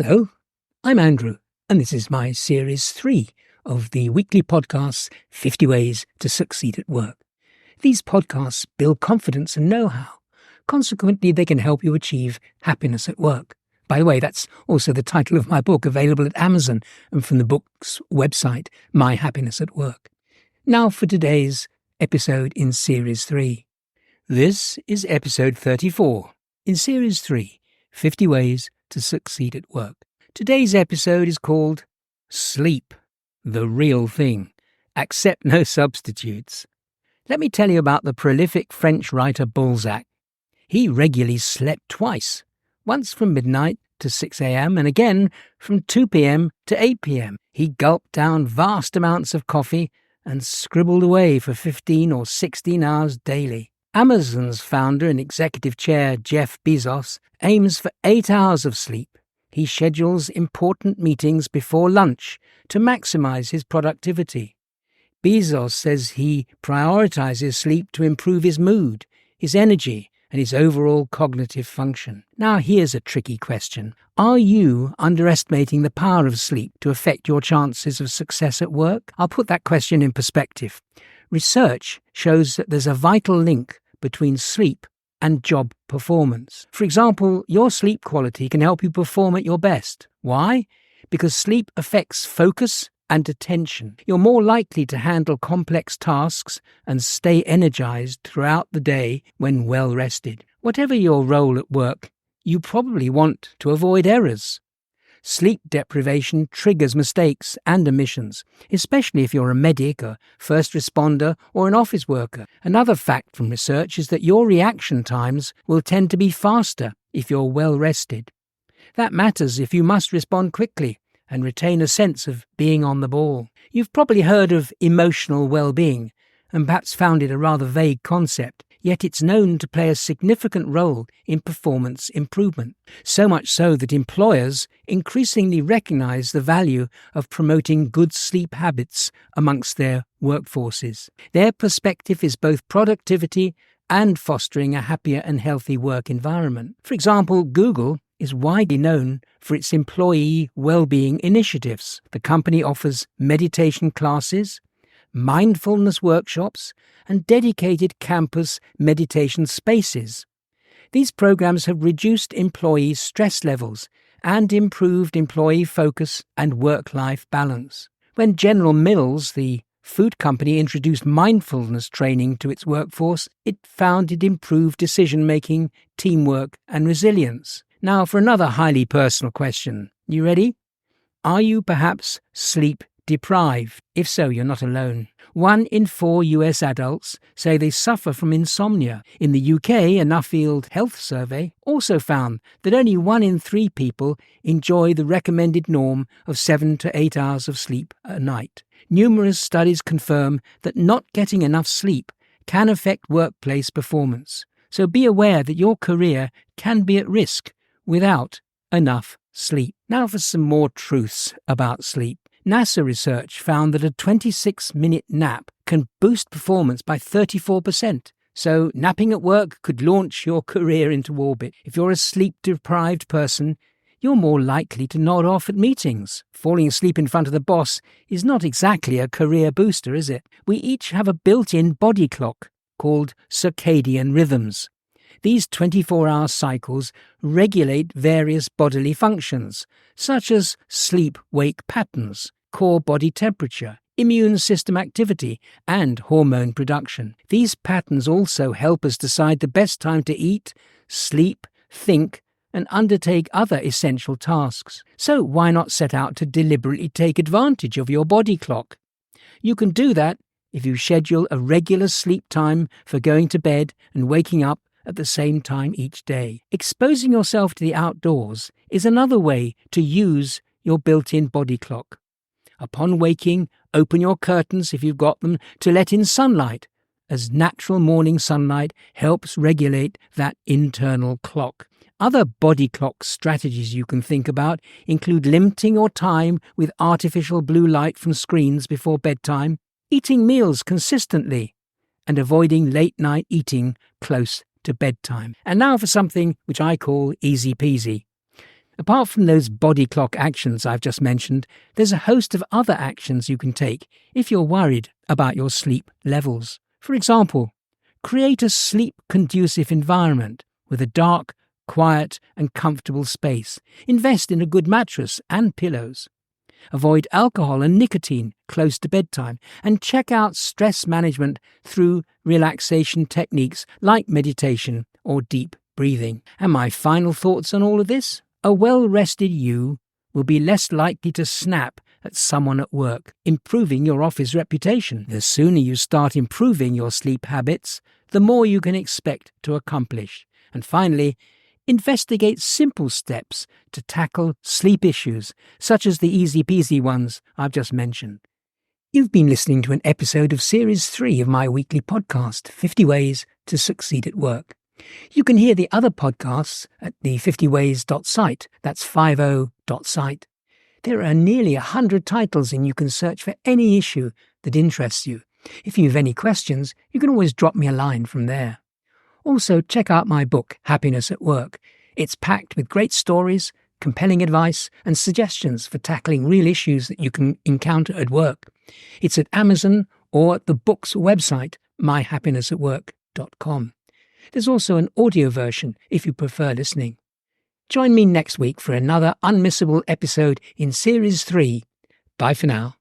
Hello, I'm Andrew, and this is my Series 3 of the weekly podcasts 50 Ways to Succeed at Work. These podcasts build confidence and know-how. Consequently, they can help you achieve happiness at work. By the way, that's also the title of my book, available at Amazon and from the book's website, My Happiness at Work. Now for today's episode in Series 3. This is episode 34 in Series 3, 50 Ways to Succeed at Work. Today's episode is called Sleep, the Real Thing. Accept no substitutes. Let me tell you about the prolific French writer Balzac. He regularly slept twice, once from midnight to 6 a.m. and again from 2 p.m. to 8 p.m. He gulped down vast amounts of coffee and scribbled away for 15 or 16 hours daily. Amazon's founder and executive chair Jeff Bezos aims for 8 hours of sleep. He schedules important meetings before lunch to maximize his productivity. Bezos says he prioritizes sleep to improve his mood, his energy, and his overall cognitive function. Now here's a tricky question. Are you underestimating the power of sleep to affect your chances of success at work? I'll put that question in perspective. Research shows that there's a vital link between sleep and job performance. For example, your sleep quality can help you perform at your best. Why? Because sleep affects focus and attention. You're more likely to handle complex tasks and stay energized throughout the day when well rested. Whatever your role at work, you probably want to avoid errors. Sleep deprivation triggers mistakes and omissions, especially if you're a medic, a first responder, or an office worker. Another fact from research is that your reaction times will tend to be faster if you're well rested. That matters if you must respond quickly and retain a sense of being on the ball. You've probably heard of emotional well-being and perhaps found it a rather vague concept, yet it's known to play a significant role in performance improvement. So much so that employers increasingly recognize the value of promoting good sleep habits amongst their workforces. Their perspective is both productivity and fostering a happier and healthy work environment. For example, Google is widely known for its employee well-being initiatives. The company offers meditation classes, mindfulness workshops, and dedicated campus meditation spaces. These programs have reduced employee stress levels and improved employee focus and work-life balance. When General Mills, the food company, introduced mindfulness training to its workforce, it found it improved decision-making, teamwork, and resilience. Now for another highly personal question. You ready? Are you perhaps sleep deprived? If so, you're not alone. 1 in 4 US adults say they suffer from insomnia. In the UK, a Nuffield Health survey also found that only 1 in 3 people enjoy the recommended norm of 7 to 8 hours of sleep a night. Numerous studies confirm that not getting enough sleep can affect workplace performance. So be aware that your career can be at risk without enough sleep. Now for some more truths about sleep. NASA research found that a 26-minute nap can boost performance by 34%. So napping at work could launch your career into orbit. If you're a sleep-deprived person, you're more likely to nod off at meetings. Falling asleep in front of the boss is not exactly a career booster, is it? We each have a built-in body clock called circadian rhythms. These 24-hour cycles regulate various bodily functions, such as sleep-wake patterns, core body temperature, immune system activity, and hormone production. These patterns also help us decide the best time to eat, sleep, think, and undertake other essential tasks. So why not set out to deliberately take advantage of your body clock? You can do that if you schedule a regular sleep time for going to bed and waking up at the same time each day. Exposing yourself to the outdoors is another way to use your built-in body clock. Upon waking, open your curtains if you've got them to let in sunlight, as natural morning sunlight helps regulate that internal clock. Other body clock strategies you can think about include limiting your time with artificial blue light from screens before bedtime, eating meals consistently, and avoiding late-night eating close to bedtime. And now for something which I call easy peasy. Apart from those body clock actions I've just mentioned, there's a host of other actions you can take if you're worried about your sleep levels. For example, create a sleep-conducive environment with a dark, quiet and comfortable space. Invest in a good mattress and pillows. Avoid alcohol and nicotine close to bedtime, and check out stress management through relaxation techniques like meditation or deep breathing. And my final thoughts on all of this? A well-rested you will be less likely to snap at someone at work, improving your office reputation. The sooner you start improving your sleep habits, the more you can expect to accomplish. And finally, investigate simple steps to tackle sleep issues, such as the easy-peasy ones I've just mentioned. You've been listening to an episode of Series 3 of my weekly podcast, 50 Ways to Succeed at Work. You can hear the other podcasts at the 50ways.site, that's 50.site. There are nearly 100 titles and you can search for any issue that interests you. If you have any questions, you can always drop me a line from there. Also, check out my book, Happiness at Work. It's packed with great stories, compelling advice, and suggestions for tackling real issues that you can encounter at work. It's at Amazon or at the book's website, myhappinessatwork.com. There's also an audio version if you prefer listening. Join me next week for another unmissable episode in Series 3. Bye for now.